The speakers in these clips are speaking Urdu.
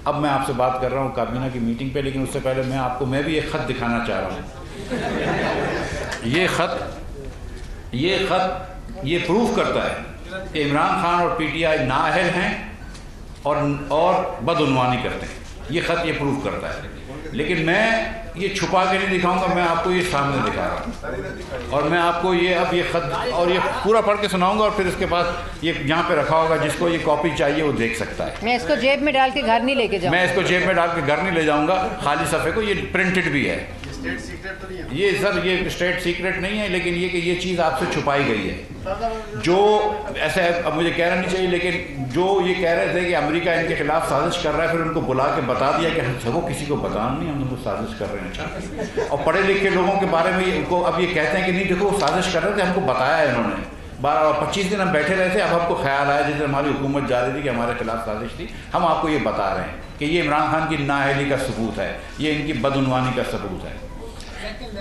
اب میں آپ سے بات کر رہا ہوں کابینہ کی میٹنگ پہ، لیکن اس سے پہلے میں بھی ایک خط دکھانا چاہ رہا ہوں۔ یہ خط یہ پروف کرتا ہے کہ عمران خان اور پی ٹی آئی نااہل ہیں اور بدعنوانی کرتے ہیں۔ یہ خط یہ پروف کرتا ہے، لیکن میں یہ چھپا کے نہیں دکھاؤں گا، میں آپ کو یہ سامنے دکھا رہا ہوں، اور میں آپ کو یہ خط اور یہ پورا پڑھ کے سناؤں گا، اور پھر اس کے بعد یہ یہاں پہ رکھا ہوگا، جس کو یہ کاپی چاہیے وہ دیکھ سکتا ہے۔ میں اس کو جیب میں ڈال کے گھر نہیں لے کے جاؤں گا، میں اس کو جیب میں ڈال کے گھر نہیں لے جاؤں گا، خالی صفحے کو، یہ پرنٹڈ بھی ہے۔ یہ سر یہ اسٹیٹ سیکرٹ نہیں ہے، لیکن یہ کہ یہ چیز آپ سے چھپائی گئی ہے۔ جو ایسے اب مجھے کہنا نہیں چاہیے، لیکن جو یہ کہہ رہے تھے کہ امریکہ ان کے خلاف سازش کر رہا ہے، پھر ان کو بلا کے بتا دیا کہ سبوں کسی کو بتانا نہیں، ہم ان کو سازش کر رہے ہیں۔ اچھا، اور پڑھے لکھے لوگوں کے بارے میں ان کو اب یہ کہتے ہیں کہ نہیں دیکھو وہ سازش کر رہے تھے، ہم کو بتایا ہے انہوں نے، 25 دن ہم بیٹھے رہے تھے، اب ہم کو خیال آیا جیسے ہماری حکومت جا رہی تھی کہ ہمارے خلاف سازش تھی، ہم آپ کو یہ بتا رہے ہیں کہ یہ عمران خان کی نااہلی کا ثبوت ہے، یہ ان کی بدعنوانی کا ثبوت ہے۔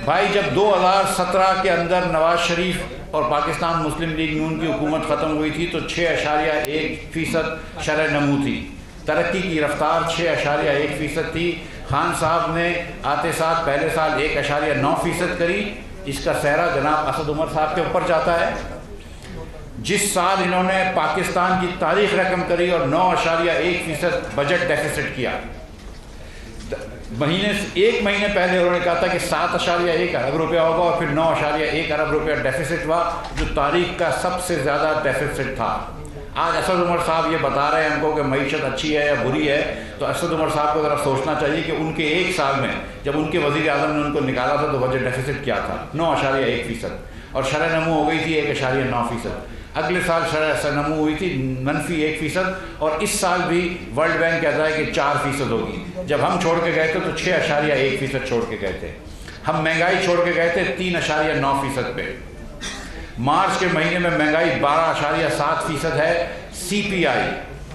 بھائی جب 2017 کے اندر نواز شریف اور پاکستان مسلم لیگ نون کی حکومت ختم ہوئی تھی تو 6.1% شرح نمو تھی، ترقی کی رفتار 6.1% تھی۔ خان صاحب نے آتے ساتھ پہلے سال 1.9% کری، اس کا سہرا جناب اسد عمر صاحب کے اوپر جاتا ہے۔ جس سال انہوں نے پاکستان کی تاریخ رقم کری اور 9.1% بجٹ ڈیفیسٹ کیا، ایک مہینے پہلے انہوں نے کہا تھا کہ 7.1 ارب روپیہ ہوگا، اور پھر 9.1 ارب روپیہ ڈیفیسٹ ہوا، جو تاریخ کا سب سے زیادہ ڈیفیسٹ تھا۔ آج اسد عمر صاحب یہ بتا رہے ہیں ہم کو کہ معیشت اچھی ہے یا بری ہے، تو اسد عمر صاحب کو ذرا سوچنا چاہیے کہ ان کے ایک سال میں جب ان کے وزیر اعظم نے ان کو نکالا تھا تو بجٹ ڈیفیسٹ کیا تھا 9.1%، اور شرح نمو ہو گئی تھی 1.9%۔ اگلے سال شرح نمو ہوئی تھی -1%، اور اس سال بھی ورلڈ بینک کہتا ہے کہ 4% ہوگی۔ جب ہم چھوڑ کے گئے تھے تو 6.1% چھوڑ کے گئے تھے، ہم مہنگائی چھوڑ کے گئے تھے 3.9% پہ۔ مارچ کے مہینے میں مہنگائی 12.7% ہے۔ سی پی آئی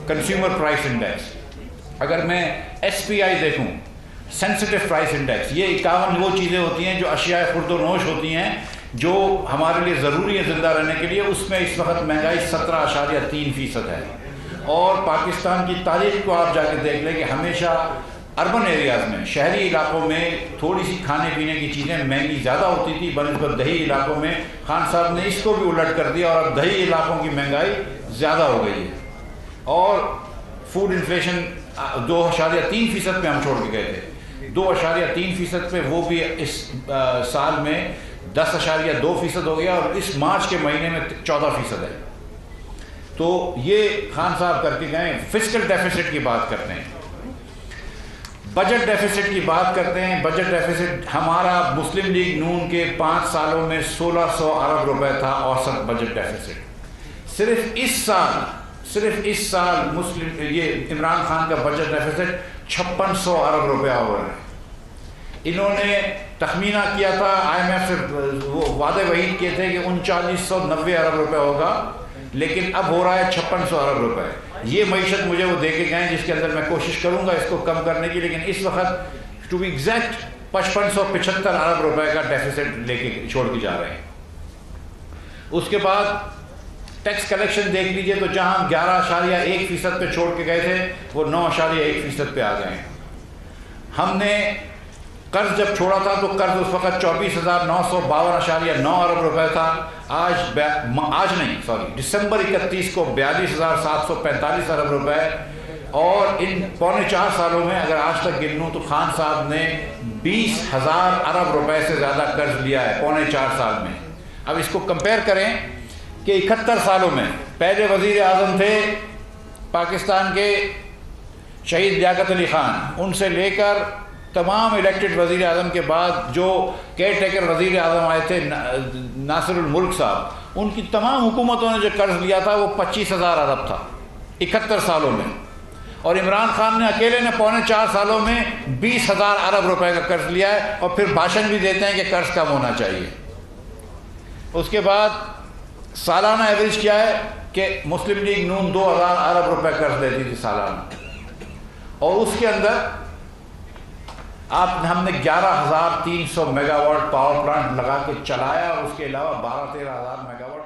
کنزیومر پرائس انڈیکس، اگر میں ایس پی آئی دیکھوں سینسٹیو پرائس انڈیکس، یہ 51 وہ چیزیں ہوتی ہیں جو اشیاء خرد و نوش ہوتی ہیں جو ہمارے لیے ضروری ہے زندہ رہنے کے لیے، اس میں اس وقت مہنگائی 17.3% ہے۔ اور پاکستان کی تاریخ کو آپ جا کے دیکھ لیں کہ ہمیشہ اربن ایریاز میں، شہری علاقوں میں تھوڑی سی کھانے پینے کی چیزیں مہنگی زیادہ ہوتی تھی بنسبت دیہی علاقوں میں۔ خان صاحب نے اس کو بھی الٹ کر دیا اور اب دیہی علاقوں کی مہنگائی زیادہ ہو گئی ہے، اور فوڈ انفلیشن 2.3% پہ ہم چھوڑ کے گئے تھے، 2.3% پہ وہ بھی اس سال میں 10.2% ہو گیا، اور اس مارچ کے مہینے میں 14% ہے۔ تو یہ خان صاحب کر کے گئے۔ فسکل ڈیفیسٹ کی بات کرتے ہیں، بجٹ ڈیفیسٹ کی بات کرتے ہیں۔ بجٹ ڈیفیسٹ ہمارا مسلم لیگ نون کے 5 سالوں میں 1600 ارب روپے تھا اوسط بجٹ ڈیفیسٹ۔ صرف اس سال یہ عمران خان کا بجٹ ڈیفیسٹ 5600 ارب روپیہ ہو رہا ہے۔ انہوں نے تخمینہ کیا تھا، آئی ایم ایف سے وہ وعدے وعید کیے تھے کہ 3990 ارب روپے ہوگا، لیکن اب ہو رہا ہے 5600 ارب روپے۔ یہ معیشت مجھے وہ دے کے گئے جس کے اندر میں کوشش کروں گا اس کو کم کرنے کی، لیکن اس وقت ٹو بی ایگزیکٹ 5575 ارب روپے کا ڈیفیسٹ لے کے چھوڑ کے جا رہے ہیں۔ اس کے بعد ٹیکس کلیکشن دیکھ لیجئے تو جہاں ہم 11.1% پہ چھوڑ کے گئے تھے وہ 9.1% پہ آ گئے ہیں۔ ہم نے قرض جب چھوڑا تھا تو قرض اس وقت 24,952.9 ارب روپے تھا، دسمبر 31 کو 42,745 ارب روپے، اور ان پونے 4 سالوں میں اگر آج تک گن لوں تو خان صاحب نے 20,000 ارب روپے سے زیادہ قرض لیا ہے پونے 4 سال میں۔ اب اس کو کمپیئر کریں کہ 71 سالوں میں پہلے وزیر اعظم تھے پاکستان کے شہید لیاقت علی خان، ان سے لے کر تمام الیکٹڈ وزیر اعظم کے بعد جو کیئر ٹیکر وزیر اعظم آئے تھے ناصر الملک صاحب، ان کی تمام حکومتوں نے جو قرض لیا تھا وہ 25,000 ارب تھا 71 سالوں میں، اور عمران خان نے اکیلے نے پونے 4 سالوں میں 20,000 ارب روپے کا قرض لیا ہے، اور پھر بھاشن بھی دیتے ہیں کہ قرض کم ہونا چاہیے۔ اس کے بعد سالانہ ایوریج کیا ہے کہ مسلم لیگ نون 2,000 ارب روپے قرض لیتی تھی سالانہ، اور اس کے اندر ہم نے 11,300 میگا واٹ پاور پلانٹ لگا کے چلایا، اور اس کے علاوہ 12-13 ہزار میگا واٹ